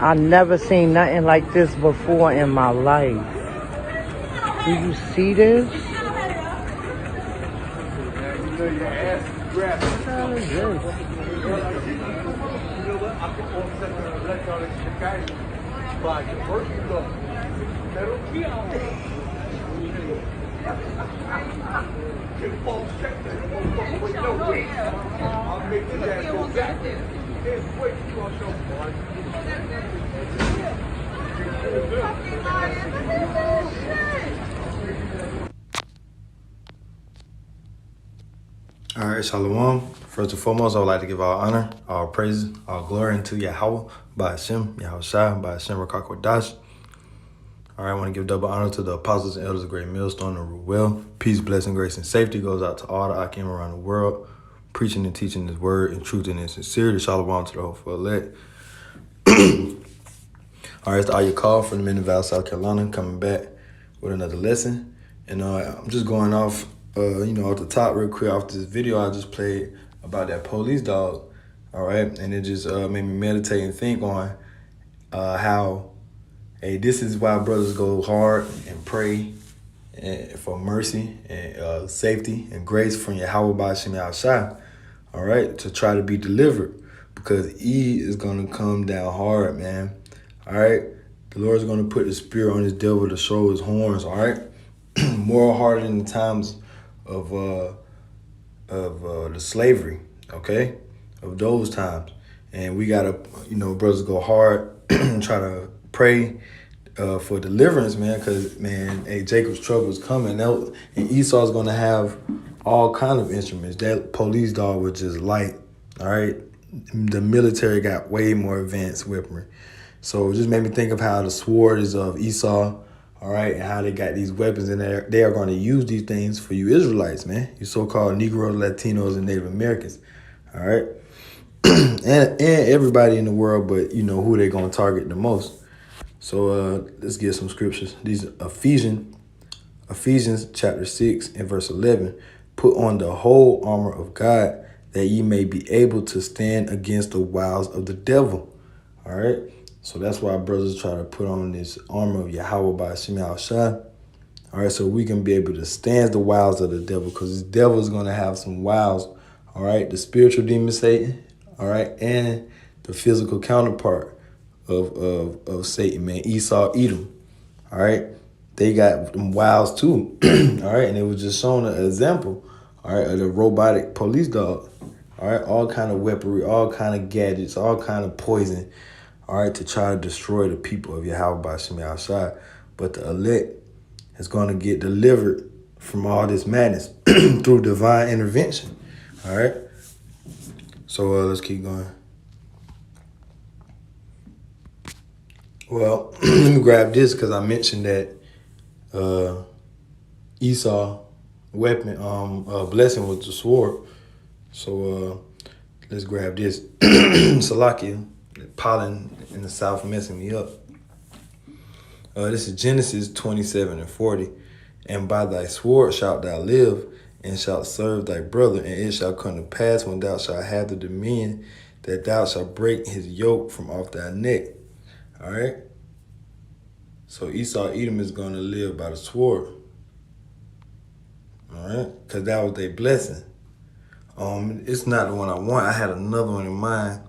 I never seen nothing like this before in my life. Do you see this? What the hell is All right, Shalom. First and foremost, I would like to give all honor, all praises, all glory unto Yahweh, by Hashem, Yahushua, by Hashem, Rakakwadash. All right, I want to give double honor to the apostles and elders of Great Millstone and Ruel. Peace, blessing, grace, and safety goes out to all the Akim around the world, preaching and teaching His word in truth and in sincerity. Shalom to the hopeful elect. All right, it's the Ayah Call from the Men of Val, South Carolina, coming back with another lesson. And I'm just going off, off the top real quick off this video I just played about that police dog. All right, and it just made me meditate and think on how, hey, this is why brothers go hard and pray for mercy and safety and grace from Yahweh by Hashem Yahushua, all right, to try to be delivered, because E is going to come down hard, man. All right, the Lord's going to put the spirit on His devil to show his horns, all right, more harder than the times of the slavery, okay, of those times. And we got to, brothers go hard and try to pray for deliverance, man, because, man, hey, Jacob's trouble is coming. And Esau's going to have all kind of instruments. That police dog was just light, all right? The military got way more advanced weaponry. So it just made me think of how the sword is of Esau, all right, and how they got these weapons in there. They are going to use these things for you Israelites, man, you so-called Negroes, Latinos, and Native Americans, all right? and everybody in the world, but you know who they're going to target the most. So let's get some scriptures. These Ephesians chapter 6 and verse 11. Put on the whole armor of God, that ye may be able to stand against the wiles of the devil. All right. So that's why brothers try to put on this armor of Yahweh by Hashem Yahushua. All right. So we can be able to stand the wiles of the devil, because this devil is going to have some wiles. All right. The spiritual demon Satan. All right. And the physical counterpart of Satan, man, Esau, Edom. All right. They got them wiles too. All right. And it was just showing an example, all right, of the robotic police dog. All right. All kind of weaponry, all kind of gadgets, all kind of poison, all right, to try to destroy the people of Yahweh by Shem Yahushua. But the elect is going to get delivered from all this madness through divine intervention. All right. So let's keep going. Well, let me grab this because I mentioned that Esau weapon, blessing was the sword. So let's grab this. Salakia, pollen in the south messing me up. This is Genesis 27:40. And by thy sword shalt thou live, and shalt serve thy brother, and it shall come to pass when thou shalt have the dominion, that thou shalt break his yoke from off thy neck. All right. So Esau, Edom is going to live by the sword. All right. Because that was their blessing. It's not the one I want. I had another one in mind.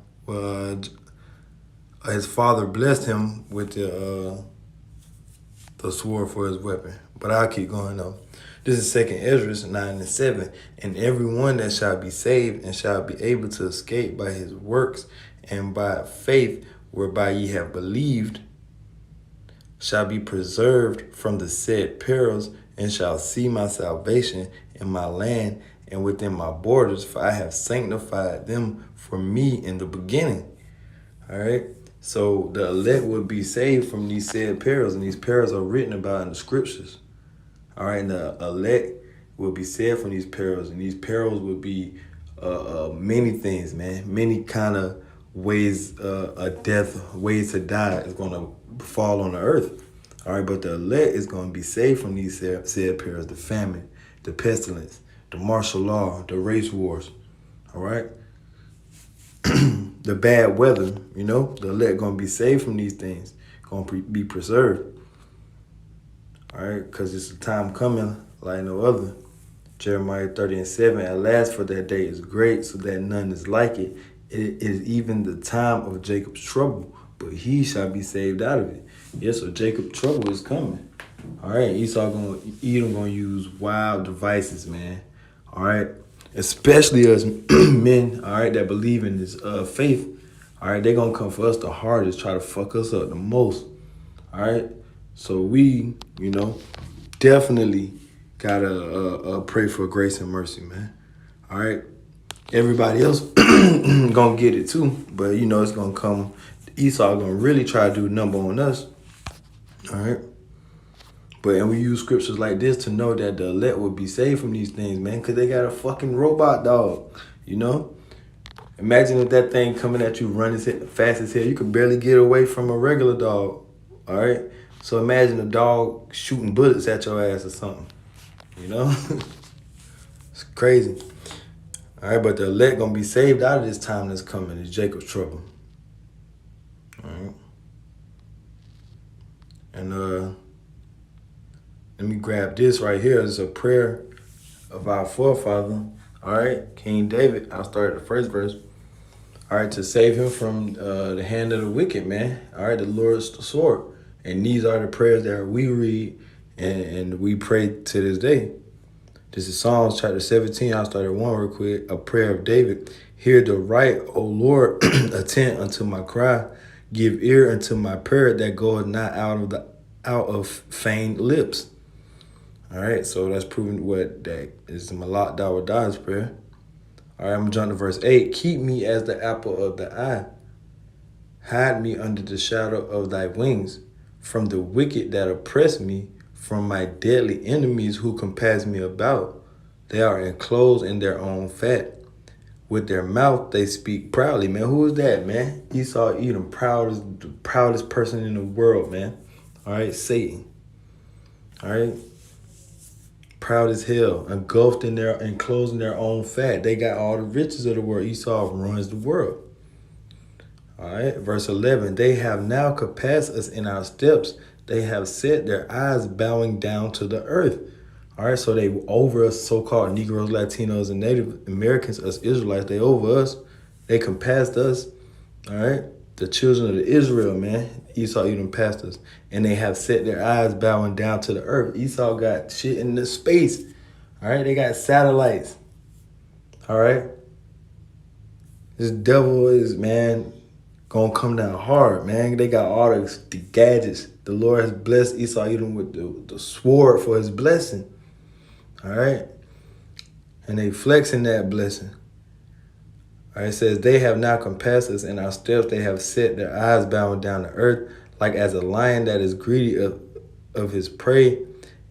His father blessed him with the sword for his weapon. But I'll keep going though. This is 2 Ezra 9:7. And everyone that shall be saved and shall be able to escape by his works and by faith whereby ye have believed, shall be preserved from the said perils, and shall see my salvation in my land and within my borders, for I have sanctified them for me in the beginning. All right. So the elect would be saved from these said perils, and these perils are written about in the scriptures. All right. And the elect will be saved from these perils, and these perils would be many things, man. Many kind of ways a death, ways to die is going to fall on the earth. All right, but the elect is going to be saved from these said perils, the famine, the pestilence, the martial law, the race wars. All right, the bad weather. You know, the elect going to be saved from these things, going to be preserved. All right, because it's a time coming like no other. Jeremiah 30:7, at last for that day is great, so that none is like it. It is even the time of Jacob's trouble, but he shall be saved out of it. Yes, so Jacob's trouble is coming. All right, Edom gonna use wild devices, man. All right, especially us men, all right, that believe in this faith. All right, they're gonna come for us the hardest, try to fuck us up the most. All right, so we, definitely gotta pray for grace and mercy, man. All right, everybody else gonna get it too, but it's gonna come. Esau gonna really try to do number on us. All right, and we use scriptures like this to know that the elect will be saved from these things, man, because they got a fucking robot dog. Imagine if that thing coming at you running fast as hell, you could barely get away from a regular dog. All right, so imagine a dog shooting bullets at your ass or something. It's crazy. All right, but the elect gonna be saved out of this time that's coming. It's Jacob's trouble. All right. And let me grab this right here. It's a prayer of our forefather. All right, King David. I'll start at the first verse. All right, to save him from the hand of the wicked, man. All right, the Lord's sword. And these are the prayers that we read and we pray to this day. This is Psalms chapter 17. I'll start at 1 real quick. A prayer of David. Hear the right, O Lord, attend unto my cry. Give ear unto my prayer that goeth not out of feigned lips. All right, so that's proving what that is Malak Dawadah's prayer. All right, I'm going to jump to verse 8. Keep me as the apple of the eye. Hide me under the shadow of thy wings, from the wicked that oppress me, from my deadly enemies who compass me about. They are enclosed in their own fat. With their mouth they speak proudly. Man, who is that, man? Esau, Edom, the proudest person in the world, man. All right, Satan. All right. Proud as hell, engulfed in their, enclosed in their own fat. They got all the riches of the world. Esau runs the world. All right, verse 11. They have now compassed us in our steps. They have set their eyes bowing down to the earth. All right, so they over us, so-called Negroes, Latinos, and Native Americans, us Israelites. They over us. They compassed us. All right, the children of Israel, man. Esau even passed us. And they have set their eyes bowing down to the earth. Esau got shit in the space. All right, they got satellites. All right. This devil is, man, gonna come down hard, man. They got all the gadgets. The Lord has blessed Esau Edom with the sword for his blessing. All right. And they flexing that blessing. All right, it says, they have now compassed us in our steps. They have set their eyes bowing down to earth, like as a lion that is greedy of his prey,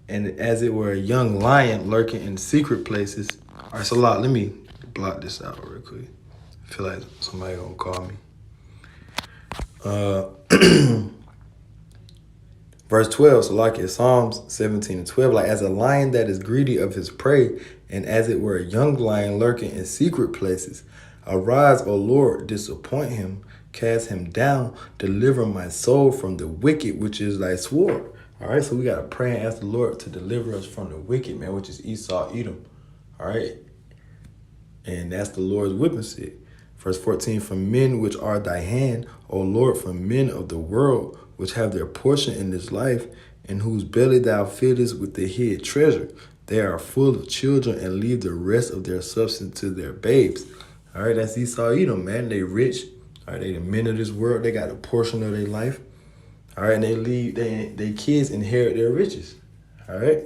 and as it were a young lion lurking in secret places. All right, so let me block this out real quick. I feel like somebody gonna call me. Verse 12, so like in Psalms 17 and 12, like as a lion that is greedy of his prey, and as it were a young lion lurking in secret places. Arise, O Lord, disappoint him, cast him down, deliver my soul from the wicked, which is thy sword. All right, so we got to pray and ask the Lord to deliver us from the wicked, man, which is Esau, Edom. All right, and that's the Lord's whipping stick. Verse 14, from men which are thy hand, O Lord, from men of the world, which have their portion in this life, in whose belly thou fillest with the hid treasure. They are full of children and leave the rest of their substance to their babes. All right, that's Esau, Edom, man. They rich. All right, they the men of this world. They got a portion of their life. All right, and they kids inherit their riches. All right.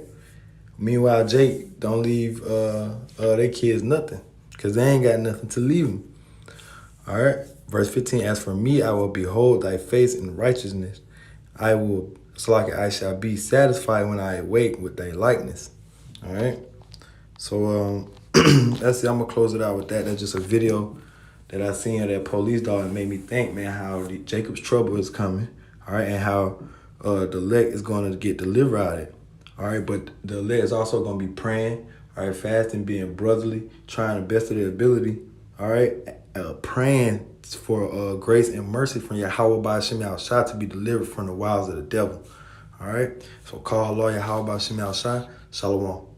Meanwhile, Jake don't leave their kids nothing, because they ain't got nothing to leave them. All right. Verse 15, as for me, I will behold thy face in righteousness. I shall be satisfied when I awake with thy likeness. All right. So that's it. I'm going to close it out with that. That's just a video that I seen of that police dog, it made me think, man, how Jacob's trouble is coming, all right, and how the elect is going to get delivered out of it, all right. But the elect is also going to be praying, all right, fasting, being brotherly, trying the best of their ability, all right, praying for grace and mercy from Yahweh Ba'Shem Yahushua to be delivered from the wiles of the devil, all right. So call Allah Yahweh Ba'Shem Yahushua. Shalom.